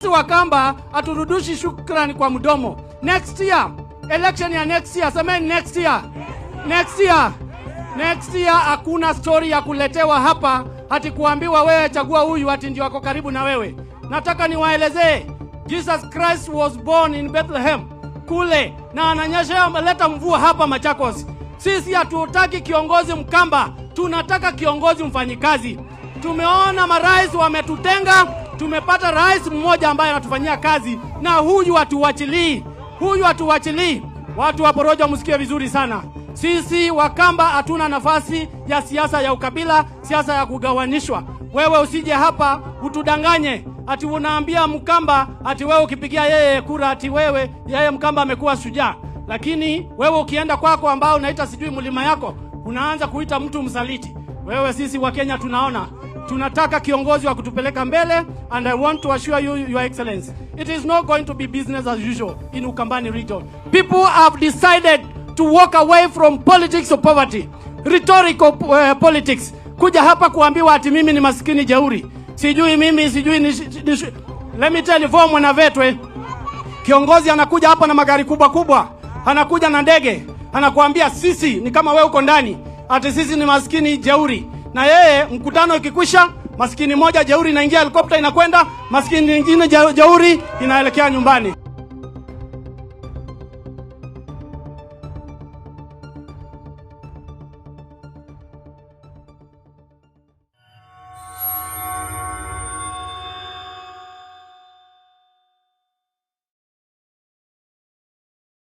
Wakamba aturudushi shukrani kwa mdomo. Next year, election ya next year, semeni next year. Next year hakuna story ya kuletewa hapa hati kuambiwa wewe chagua huyu ati ndio wako karibu na wewe. Nataka niwaelezee, Jesus Christ was born in Bethlehem kule, na ananyesha ameleta mvua hapa Machakos. Sisi hatutaki kiongozi Mkamba, tunataka kiongozi mfanyikazi. Tumeona marais wametutenga, tumepata rais mmoja ambaye anatufanyia kazi, na huyu hatuwachilii. Watu wa Porojo msikie vizuri sana. Sisi Wakamba hatuna nafasi ya siasa ya ukabila, siasa ya kugawanishwa. Wewe usije hapa utudanganye ati unaambia Mkamba ati wewe ukipigia yeye kura ati yeye Mkamba amekuwa shujaa. Lakini wewe ukienda kwako ambao unaita sijui mlima yako, unaanza kuita mtu msaliti. Wewe sisi wa Kenya tunaona, tunataka kiongozi wa kutupeleka mbele, and I want to assure you, Your Excellency, it is not going to be business as usual in Ukambani region. People have decided to walk away from politics of poverty, rhetorical politics. Kuja hapa kuambiwa ati mimi ni maskini jeuri, sijui let me tell you, for Mwanavetwe, kiongozi anakuja hapa na magari kubwa, anakuja na ndege, anakuambia sisi ni kama wewe uko ndani, ati sisi ni maskini jeuri. Na yeye mkutano ikikwisha, maskini moja jeuri inaingia helikopta inakwenda, maskini nyingine jeuri inaelekea nyumbani.